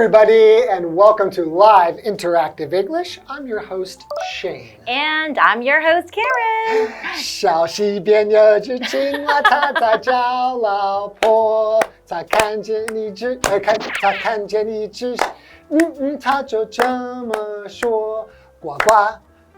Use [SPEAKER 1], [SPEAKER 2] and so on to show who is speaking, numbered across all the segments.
[SPEAKER 1] everybody, and welcome to Live Interactive English. I'm your host, Shane.
[SPEAKER 2] And I'm your host, Karen.
[SPEAKER 1] 小溪边有只青蛙，它在叫老婆。它看见一只，它看见一只，它就这么说：呱呱。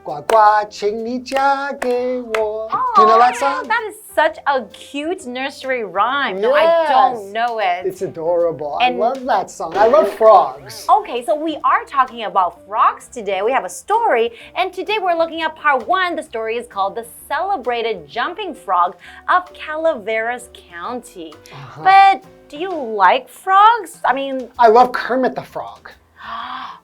[SPEAKER 1] 呱呱，请你嫁给我。Do you know that song?
[SPEAKER 2] That is such a cute nursery rhyme.
[SPEAKER 1] Yes.
[SPEAKER 2] No, I don't know it.
[SPEAKER 1] It's adorable. I love that song. I love frogs.
[SPEAKER 2] Okay, so we are talking about frogs today. We have a story, and today we're looking at part 1. The story is called The Celebrated Jumping Frog of Calaveras County. But do you like frogs?
[SPEAKER 1] I love Kermit the Frog.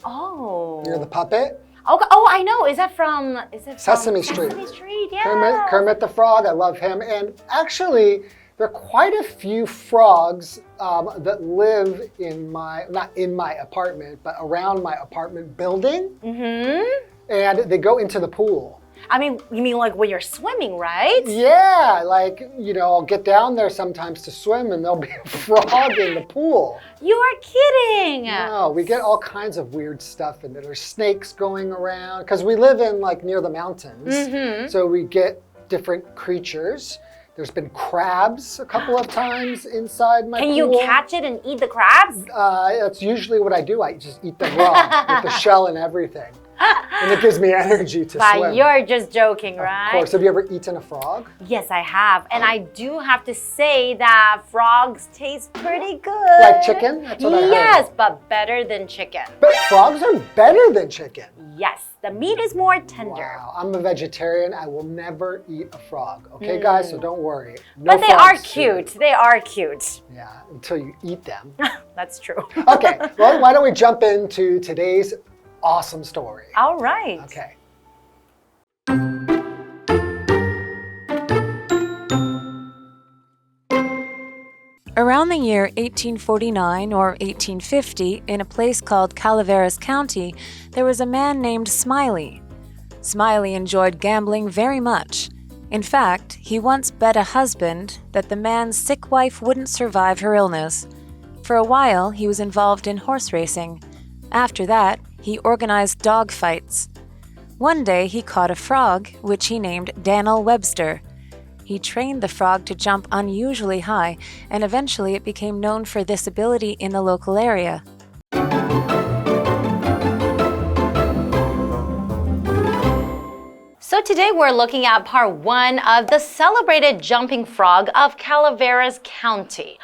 [SPEAKER 2] Oh.
[SPEAKER 1] You know the puppet?
[SPEAKER 2] Okay. Oh, I know. Is it from
[SPEAKER 1] Sesame Street?
[SPEAKER 2] Sesame Street, yeah.
[SPEAKER 1] Kermit the Frog, I love him. And actually, there are quite a few frogs that live in not in my apartment, but around my apartment building. And they go into the pool.
[SPEAKER 2] You mean like when you're swimming, right?
[SPEAKER 1] Yeah, I'll get down there sometimes to swim and there'll be a frog in the pool.
[SPEAKER 2] You are kidding.
[SPEAKER 1] No, we get all kinds of weird stuff in there. There's snakes going around because we live in near the mountains. So we get different creatures. There's been crabs a couple of times inside my pool.
[SPEAKER 2] Can you catch it and eat the crabs?
[SPEAKER 1] That's usually what I do. I just eat them raw with the shell and everything. And it gives me energy to swim.
[SPEAKER 2] But you're just joking, right?
[SPEAKER 1] Of course. Have you ever eaten a frog?
[SPEAKER 2] Yes, I have. And I do have to say that frogs taste pretty good.
[SPEAKER 1] Like chicken? That's what I heard.
[SPEAKER 2] Yes, but better than chicken.
[SPEAKER 1] But frogs are better than chicken.
[SPEAKER 2] Yes, the meat is more tender.
[SPEAKER 1] Wow, I'm a vegetarian. I will never eat a frog. Okay, guys? So don't worry.
[SPEAKER 2] No, but they are cute. They are cute.
[SPEAKER 1] Yeah, until you eat them.
[SPEAKER 2] That's true.
[SPEAKER 1] Okay, well, why don't we jump into today's awesome story.
[SPEAKER 2] All right.
[SPEAKER 1] Okay.
[SPEAKER 3] Around the year 1849 or 1850, in a place called Calaveras County, there was a man named Smiley. Smiley enjoyed gambling very much. In fact, he once bet a husband that the man's sick wife wouldn't survive her illness. For a while, he was involved in horse racing. After that, he organized dog fights. One day, he caught a frog, which he named Daniel Webster. He trained the frog to jump unusually high, and eventually it became known for this ability in the local area.
[SPEAKER 2] So today we're looking at part 1 of the celebrated jumping frog of Calaveras County.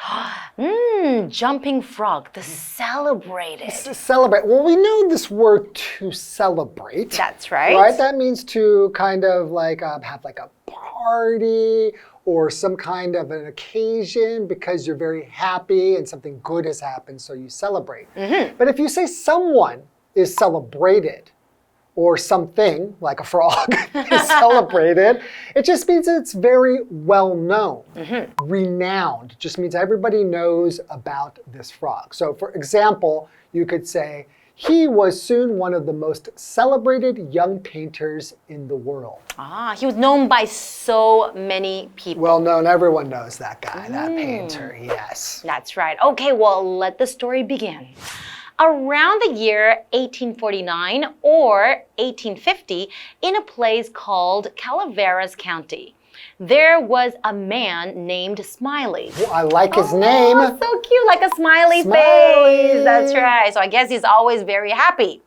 [SPEAKER 2] Jumping frog, the celebrated.
[SPEAKER 1] Celebrate. Well, we know this word to celebrate.
[SPEAKER 2] That's right.
[SPEAKER 1] Right? That means to kind of have a party or some kind of an occasion because you're very happy and something good has happened, so you celebrate. But if you say someone is celebrated, or something, like a frog, is celebrated, it just means it's very well known. Renowned just means everybody knows about this frog. So for example, you could say, he was soon one of the most celebrated young painters in the world.
[SPEAKER 2] He was known by so many people.
[SPEAKER 1] Well known, everyone knows that guy, that painter, yes.
[SPEAKER 2] That's right. Okay, well, let the story begin. Around the year 1849 or 1850, in a place called Calaveras County, there was a man named Smiley.
[SPEAKER 1] Well, I like his name.
[SPEAKER 2] So cute, like a smiley face. That's right. So I guess he's always very happy.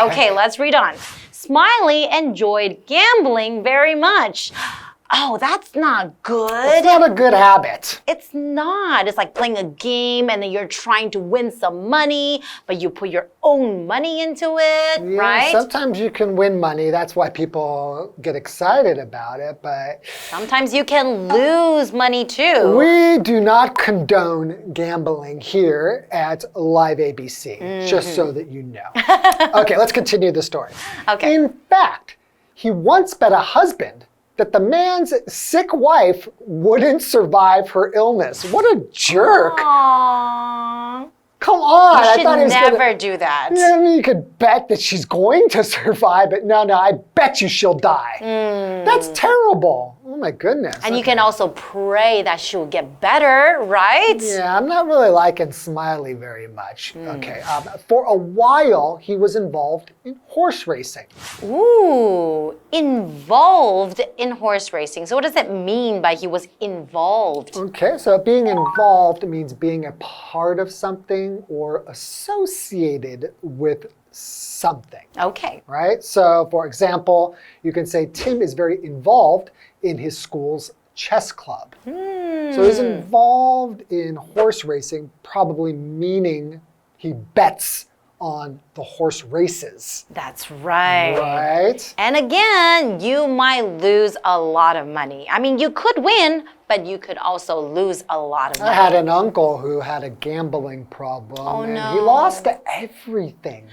[SPEAKER 2] Okay, let's read on. Smiley enjoyed gambling very much. Oh, that's not good.
[SPEAKER 1] It's not a good habit.
[SPEAKER 2] It's not. It's like playing a game and then you're trying to win some money, but you put your own money into it, right?
[SPEAKER 1] Sometimes you can win money. That's why people get excited about it, but
[SPEAKER 2] sometimes you can lose money too.
[SPEAKER 1] We do not condone gambling here at LIVEABC, just so that you know. Okay, let's continue the story.
[SPEAKER 2] Okay.
[SPEAKER 1] In fact, he once bet a husband that the man's sick wife wouldn't survive her illness. What a jerk.
[SPEAKER 2] Aww.
[SPEAKER 1] Come on,
[SPEAKER 2] You
[SPEAKER 1] I thought he
[SPEAKER 2] should
[SPEAKER 1] was
[SPEAKER 2] never do that.
[SPEAKER 1] Yeah, I mean, you could bet that she's going to survive, but no, I bet you she'll die. That's terrible. Oh my goodness.
[SPEAKER 2] And you can also pray that she will get better, right?
[SPEAKER 1] Yeah, I'm not really liking Smiley very much. Okay, for a while, he was involved in horse racing.
[SPEAKER 2] Ooh, involved in horse racing. So what does it mean by he was involved?
[SPEAKER 1] Okay, so being involved means being a part of something or associated with something.
[SPEAKER 2] Okay.
[SPEAKER 1] Right? So, for example, you can say Tim is very involved in his school's chess club. So he's involved in horse racing, probably meaning he bets on the horse races.
[SPEAKER 2] That's right.
[SPEAKER 1] Right?
[SPEAKER 2] And again, you might lose a lot of money. I mean, you could win, but you could also lose a lot of money.
[SPEAKER 1] I had an uncle who had a gambling problem.
[SPEAKER 2] Oh,
[SPEAKER 1] and
[SPEAKER 2] no.
[SPEAKER 1] he lost everything.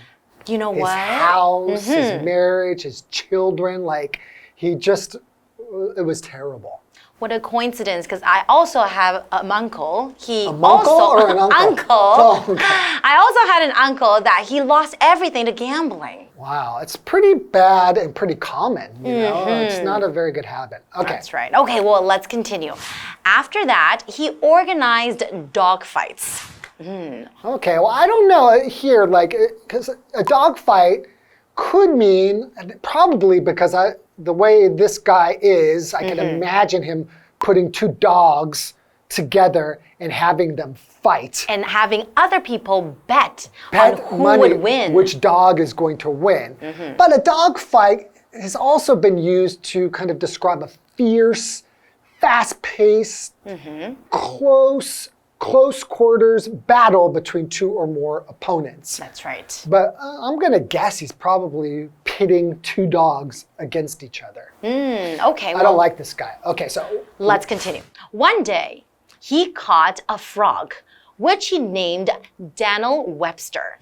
[SPEAKER 2] You know
[SPEAKER 1] His
[SPEAKER 2] what?
[SPEAKER 1] house, his marriage, his children. Like, it was terrible.
[SPEAKER 2] What a coincidence, because I also have an uncle.
[SPEAKER 1] A munkle or an uncle?
[SPEAKER 2] Uncle.
[SPEAKER 1] Oh, okay.
[SPEAKER 2] I also had an uncle that he lost everything to gambling.
[SPEAKER 1] Wow, it's pretty bad and pretty common, you know? It's not a very good habit. Okay.
[SPEAKER 2] That's right. Okay, well, let's continue. After that, he organized dog fights.
[SPEAKER 1] Okay, well, I don't know here, like, because a dog fight could mean, probably because the way this guy is, I can imagine him putting two dogs together and having them fight.
[SPEAKER 2] And having other people bet
[SPEAKER 1] Bet
[SPEAKER 2] on who
[SPEAKER 1] money
[SPEAKER 2] would win.
[SPEAKER 1] which dog is going to win. But a dog fight has also been used to kind of describe a fierce, fast-paced, close quarters battle between two or more opponents.
[SPEAKER 2] That's right.
[SPEAKER 1] But I'm going to guess he's probably pitting two dogs against each other.
[SPEAKER 2] Okay,
[SPEAKER 1] I don't like this guy. Okay, so
[SPEAKER 2] let's continue. One day, he caught a frog, which he named Daniel Webster.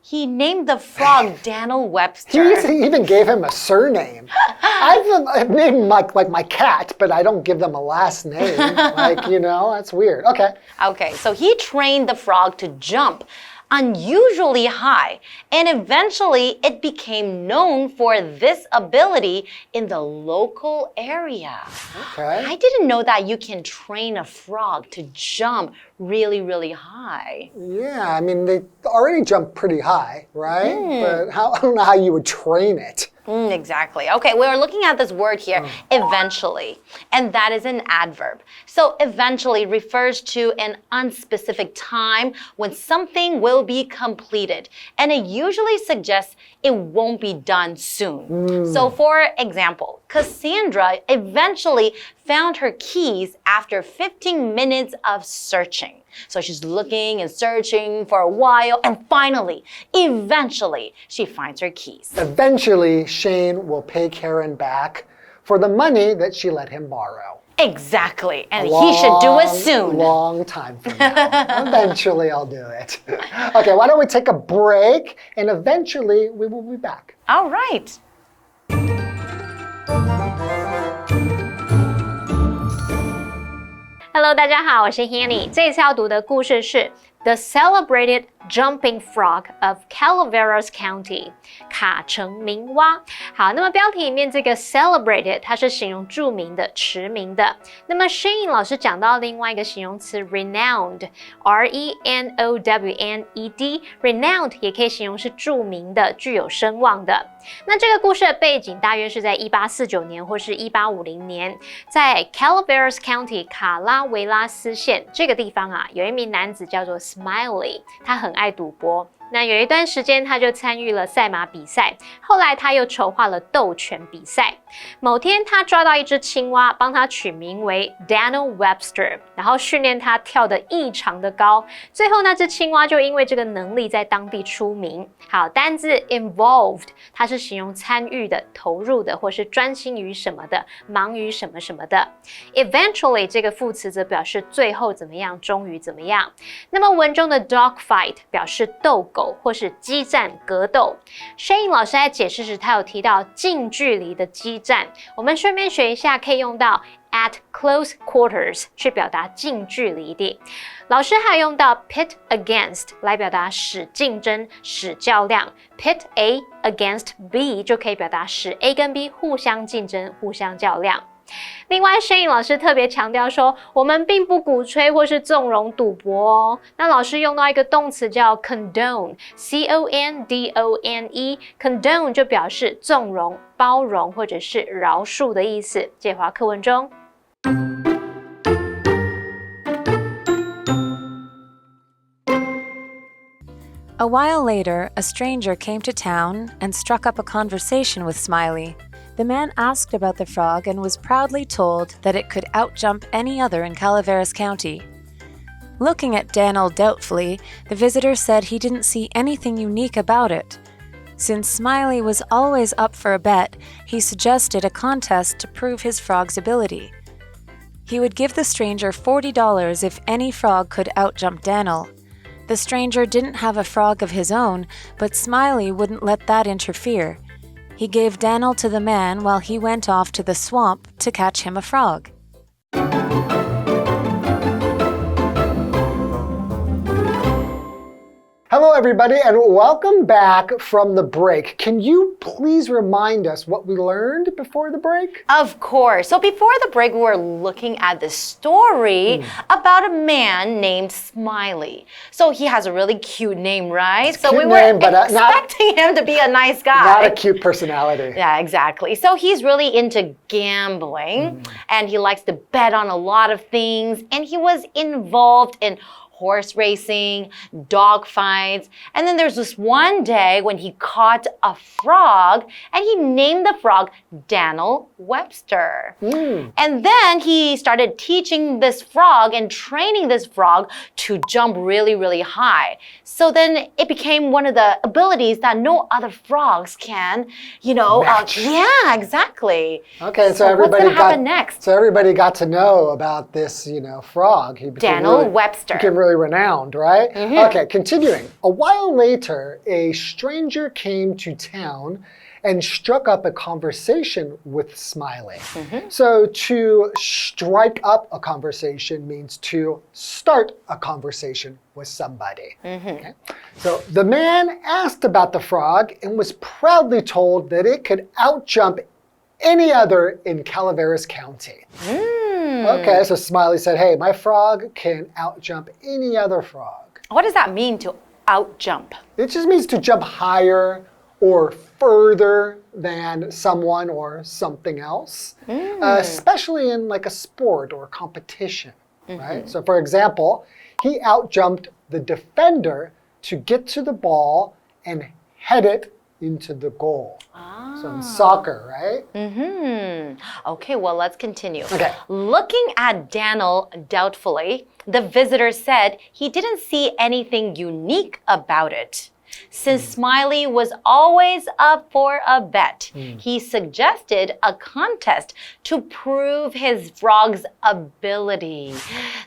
[SPEAKER 2] He named the frog Daniel Webster.
[SPEAKER 1] He even gave him a surname. I've named like my cat, but I don't give them a last name. Like, you know, that's weird. Okay.
[SPEAKER 2] Okay, so he trained the frog to jump unusually high, and eventually it became known for this ability in the local area.
[SPEAKER 1] Okay.
[SPEAKER 2] I didn't know that you can train a frog to jump really, really high.
[SPEAKER 1] Yeah, I mean, they already jump pretty high, right? But I don't know how you would train it.
[SPEAKER 2] Exactly. Okay, we're looking at this word here, eventually, and that is an adverb. So eventually refers to an unspecific time when something will be completed, and it usually suggests it won't be done soon. So for example, Cassandra eventually found her keys after 15 minutes of searching. So she's looking and searching for a while, and finally, eventually, she finds her keys.
[SPEAKER 1] Eventually, Shane will pay Karen back for the money that she let him borrow.
[SPEAKER 2] Exactly, and he should do it soon.
[SPEAKER 1] Long time from now. Eventually, I'll do it. Okay, why don't we take a break, and eventually, we will be back.
[SPEAKER 2] All right.
[SPEAKER 3] Hello， 大家好，我是 Hanny。这一次要读的故事是 The Celebrated Jumping Frog of Calaveras County 卡城名蛙。好，那么标题里面这个 celebrated 它是形容著名的、驰名的。那么 Shane 老师讲到另外一个形容词 renowned R-E-N-O-W-N-E-D renowned 也可以形容是著名的、具有声望的。那这个故事的背景大约是在1849年或是1850年，在 Calaveras County 卡拉维拉斯县这个地方啊，有一名男子叫做 Smiley， 他很爱赌博。那有一段时间，他就参与了赛马比赛，后来他又筹划了斗拳比赛。某天，他抓到一只青蛙，帮他取名为 Daniel Webster， 然后训练他跳得异常的高。最后，那只青蛙就因为这个能力在当地出名。好，单字 involved， 它是形容参与的、投入的，或是专心于什么的、忙于什么什么的。Eventually 这个副词则表示最后怎么样、终于怎么样。那么文中的 dog fight 表示斗狗或是激战、格斗。Shane 老师在解释时，他有提到近距离的激战。我们顺便学一下，可以用到
[SPEAKER 2] at close quarters 是表达近距离的。老师还用到 pit against 来表达使竞争、使较量。pit A against B 就可以表达使 A 跟 B 互相竞争、互相较量。另外 Shane 老师特别强调说，我们并不鼓吹或是纵容赌博哦。那老师用到一个动词叫 condone C-O-N-D-O-N-E condone 就表示纵容、包容或者是饶恕的意思。介华课文中。
[SPEAKER 3] A while later, a stranger came to town and struck up a conversation with Smiley. The man asked about the frog and was proudly told that it could outjump any other in Calaveras County. Looking at Daniel doubtfully, the visitor said he didn't see anything unique about it. Since Smiley was always up for a bet, he suggested a contest to prove his frog's ability. He would give the stranger $40 if any frog could outjump Daniel. The stranger didn't have a frog of his own, but Smiley wouldn't let that interfere. He gave Daniel to the man while he went off to the swamp to catch him a frog.
[SPEAKER 1] Hello, everybody, and welcome back from the break. Can you please remind us what we learned before the break?
[SPEAKER 2] Of course. So before the break, we were looking at the story about a man named Smiley. So he has a really cute name, right? So we were expecting him to be a nice guy.
[SPEAKER 1] Not a cute personality.
[SPEAKER 2] Yeah, exactly. So he's really into gambling, and he likes to bet on a lot of things, and he was involved in horse racing, dog fights, and then there's this one day when he caught a frog and he named the frog Daniel Webster. And then he started teaching this frog and training this frog to jump really, really high. So then it became one of the abilities that no other frogs can,
[SPEAKER 1] match.
[SPEAKER 2] Yeah, exactly.
[SPEAKER 1] Okay, so
[SPEAKER 2] everybody what's gonna happen next?
[SPEAKER 1] So everybody got to know about this, frog. He became
[SPEAKER 2] Daniel Webster.
[SPEAKER 1] Became really renowned, right? Okay, continuing. A while later, a stranger came to town and struck up a conversation with Smiley. So to strike up a conversation means to start a conversation with somebody. Okay? So the man asked about the frog and was proudly told that it could outjump any other in Calaveras County. Okay, so Smiley said, hey, my frog can outjump any other frog.
[SPEAKER 2] What does that mean to outjump?
[SPEAKER 1] It just means to jump higher or further than someone or something else, especially in like a sport or competition, right? So for example, he outjumped the defender to get to the ball and head it into the goal. So in soccer, right?
[SPEAKER 2] Okay, well, let's continue.
[SPEAKER 1] Okay.
[SPEAKER 2] Looking at Daniel doubtfully, the visitor said he didn't see anything unique about it. Since Smiley was always up for a bet, he suggested a contest to prove his frog's ability.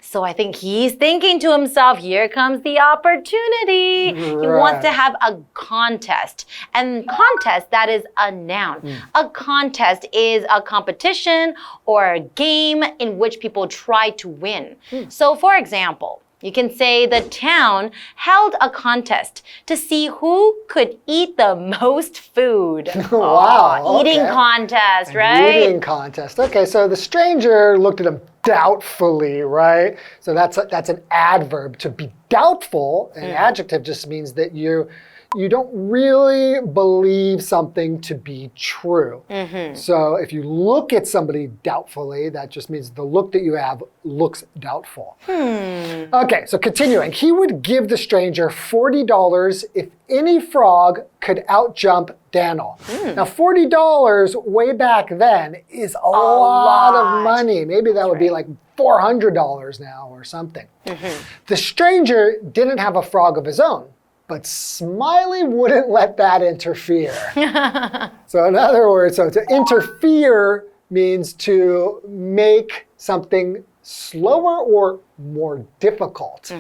[SPEAKER 2] So I think he's thinking to himself, here comes the opportunity. He wants to have a contest. And contest, that is a noun. A contest is a competition or a game in which people try to win. So for example, you can say the town held a contest to see who could eat the most food.
[SPEAKER 1] Wow.
[SPEAKER 2] Eating contest, right?
[SPEAKER 1] Eating contest. Okay, so the stranger looked at him doubtfully, right? So that's an adverb. To be doubtful, an adjective just means that you don't really believe something to be true. So if you look at somebody doubtfully, that just means the look that you have looks doubtful. Okay, so continuing. He would give the stranger $40 if any frog could outjump Daniel. Now, $40 way back then is a lot of money. Maybe that would be like $400 now or something. The stranger didn't have a frog of his own, but Smiley wouldn't let that interfere. So in other words, to interfere means to make something slower or more difficult.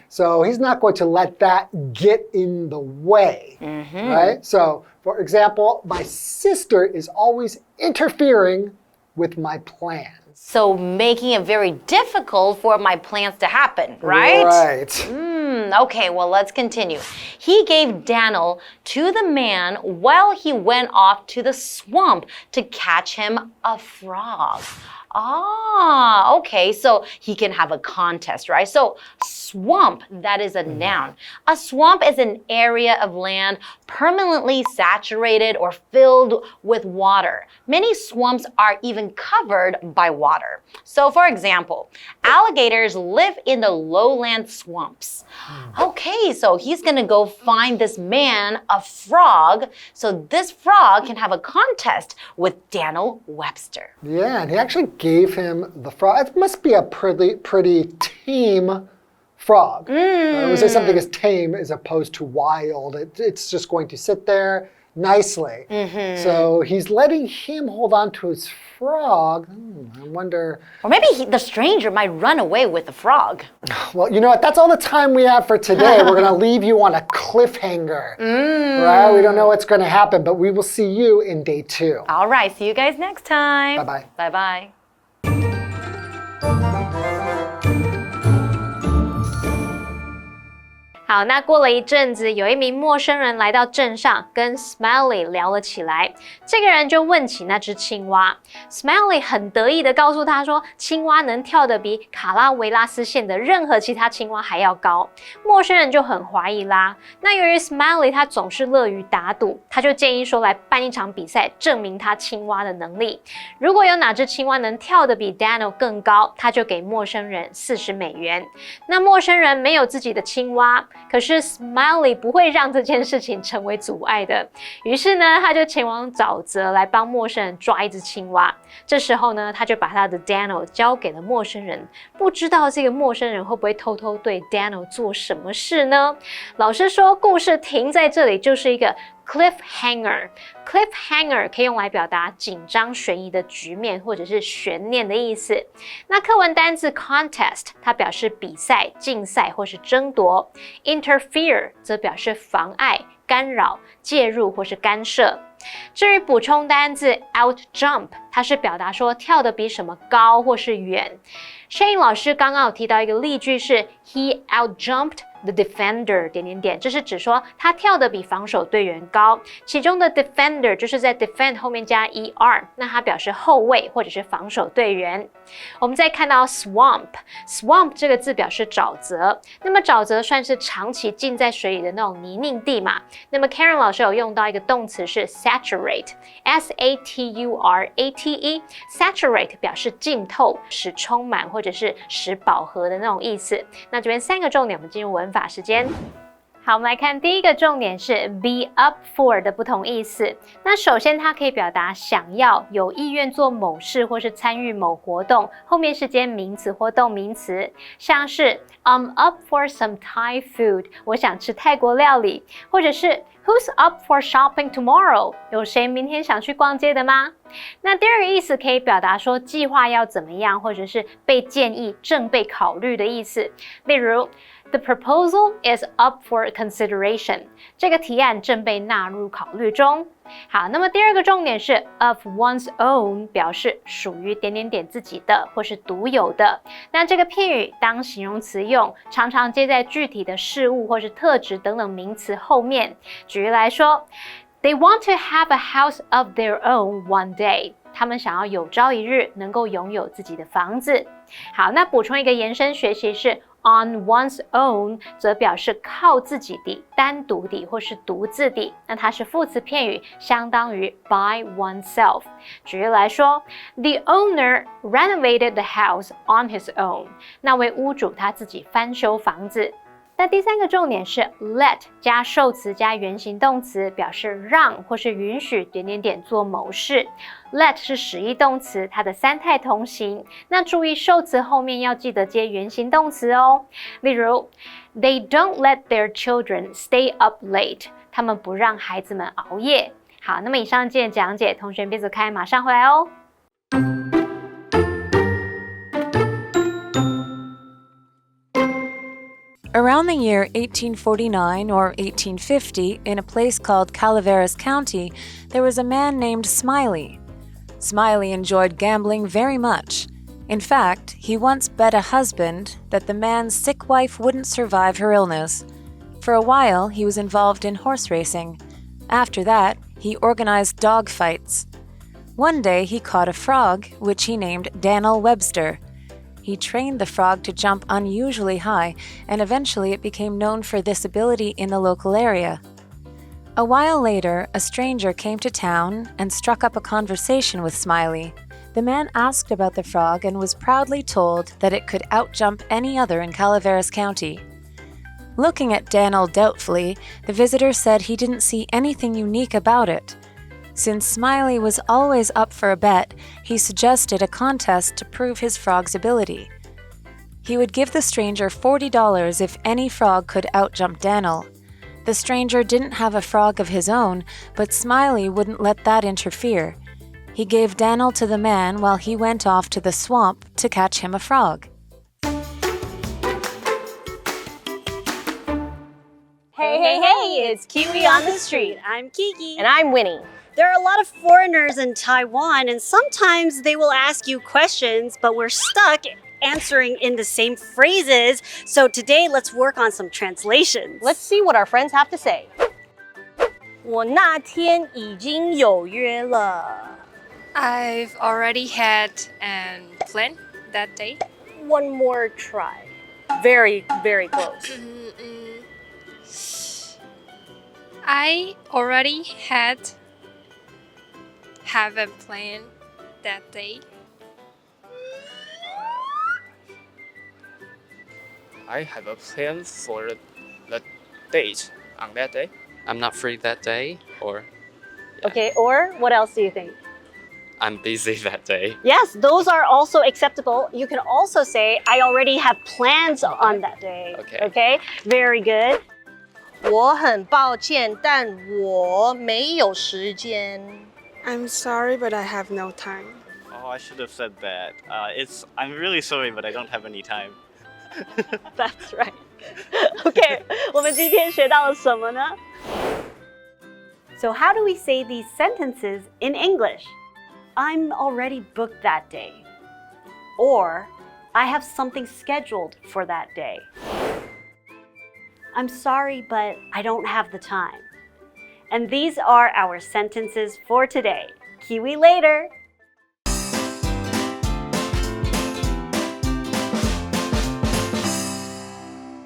[SPEAKER 1] So he's not going to let that get in the way, right? So for example, my sister is always interfering with my plans.
[SPEAKER 2] So making it very difficult for my plans to happen, right?
[SPEAKER 1] Right.
[SPEAKER 2] Okay, well, let's continue. He gave Daniel to the man while he went off to the swamp to catch him a frog. Ah, okay, so he can have a contest, right? So swamp, that is a noun. A swamp is an area of land permanently saturated or filled with water. Many swamps are even covered by water. So for example, alligators live in the lowland swamps. Okay, so he's gonna go find this man a frog, so this frog can have a contest with Daniel Webster.
[SPEAKER 1] Yeah, and he actually gave him the frog. It must be a pretty tame frog. I would say something as tame as opposed to wild. It's just going to sit there nicely. So he's letting him hold on to his frog. I wonder.
[SPEAKER 2] Or maybe the stranger might run away with the frog.
[SPEAKER 1] Well, you know what? That's all the time we have for today. We're going to leave you on a cliffhanger. Right? We don't know what's going to happen, but we will see you in day 2.
[SPEAKER 2] All right, see you guys next time.
[SPEAKER 1] Bye-bye.
[SPEAKER 2] Bye-bye.
[SPEAKER 3] 好，那过了一阵子，有一名陌生人来到镇上，跟 Smiley 聊了起来。这个人就问起那只青蛙 ，Smiley 很得意的告诉他说，青蛙能跳得比卡拉维拉斯县的任何其他青蛙还要高。陌生人就很怀疑啦。那由于 Smiley 他总是乐于打赌，他就建议说来办一场比赛，证明他青蛙的能力。如果有哪只青蛙能跳得比 Daniel 更高，他就给陌生人$40。那陌生人没有自己的青蛙。可是 Smiley 不会让这件事情成为阻碍的，于是呢，他就前往沼泽来帮陌生人抓一只青蛙。这时候呢，他就把他的 Daniel 交给了陌生人，不知道这个陌生人会不会偷偷对 Daniel 做什么事呢？老师说，故事停在这里就是一个Cliffhanger 可以用来表达紧张悬疑的局面或者是悬念的意思。那课文单字 contest 它表示比赛、竞赛或是争夺。interfere 则表示妨碍、干扰、介入或是干涉。至于补充单字 outjump 它是表达说跳得比什么高或是远。Shane 老师刚刚有提到一个例句是 He outjumped the defender 这是指说他跳得比防守队员高，其中的 defender 就是在 defend 后面加 er， 那它表示后卫或者是防守队员。我们再看到 swamp 这个字表示沼泽，那么沼泽算是长期浸在水里的那种泥泞地嘛，那么 Karen 老师有用到一个动词是 saturate saturate 表示浸透、使充满或者是使饱和的那种意思。那这边3个重点，我们进入文法时间。好，我们来看第一个重点是 be up for 的不同意思。那首先它可以表达想要、有意愿做某事或是参与某活动，后面是接名词或动名词，像是 I'm up for some Thai food， 我想吃泰国料理，或者是 Who's up for shopping tomorrow？ 有谁明天想去逛街的吗？那第二个意思可以表达说计划要怎么样，或者是被建议、正被考虑的意思。例如The proposal is up for consideration. 这个提案正被纳入考虑中。好，那么第二个重点是 of one's own， 表示属于自己的或是独有的。那这个片语当形容词用，常常接在具体的事物或是特质等等名词后面。举例来说 ，They want to have a house of their own one day. 他们想要有朝一日能够拥有自己的房子。好，那补充一个延伸学习是on one's own 则表示靠自己的、单独的或是独自的，那它是副词片语，相当于 by oneself。举例来说 ，The owner renovated the house on his own。那位屋主他自己翻修房子。那第三个重点是 let 加受词加原形动词，表示让或是允许做某事。let 是使役动词，它的三态同形。那注意受词后面要记得接原形动词哦。例如 They don't let their children stay up late。他们不让孩子们熬夜。好，那么以上的讲解，同学别走开，马上回来哦。Around the year 1849 or 1850, in a place called Calaveras County, there was a man named Smiley. Smiley enjoyed gambling very much. In fact, he once bet a husband that the man's sick wife wouldn't survive her illness. For a while, he was involved in horse racing. After that, he organized dog fights. One day, he caught a frog, which he named Daniel Webster. He trained the frog to jump unusually high, and eventually it became known for this ability in the local area. A while later, a stranger came to town and struck up a conversation with Smiley. The man asked about the frog and was proudly told that it could outjump any other in Calaveras County. Looking at Daniel doubtfully, the visitor said he didn't see anything unique about it. Since Smiley was always up for a bet, he suggested a contest to prove his frog's ability. He would give the stranger $40 if any frog could outjump Daniel. The stranger didn't have a frog of his own, but Smiley wouldn't let that interfere. He gave Daniel to the man while he went off to the swamp to catch him a frog.
[SPEAKER 4] Hey, it's KiWi on the street.
[SPEAKER 5] I'm Kiki.
[SPEAKER 4] And I'm Winnie.
[SPEAKER 5] There are a lot of foreigners in Taiwan, and sometimes they will ask you questions, but we're stuck answering in the same phrases. So today, let's work on some translations.
[SPEAKER 4] Let's see what our friends have to say. 我那天已经有约了。
[SPEAKER 6] I've already had an plan that day.
[SPEAKER 4] One more try. Very, very close.
[SPEAKER 6] I already have a plan that day.
[SPEAKER 7] I have a plan for the date on that day.
[SPEAKER 8] I'm not free that day, or
[SPEAKER 4] Okay, or what else do you think?
[SPEAKER 8] I'm busy that day.
[SPEAKER 5] Yes, those are also acceptable. You can also say, I already have plans on that day.
[SPEAKER 8] Okay.
[SPEAKER 5] Very good.
[SPEAKER 4] 我很抱歉，但我没有时间。
[SPEAKER 9] I'm sorry, but I have no time.
[SPEAKER 10] Oh, I should have said that. I'm really sorry, but I don't have any time.
[SPEAKER 5] That's right. Okay, 我们今天学到了什么呢? So how do we say these sentences in English? I'm already booked that day. Or, I have something scheduled for that day. I'm sorry, but I don't have the time. And these are our sentences for today. KiWi later!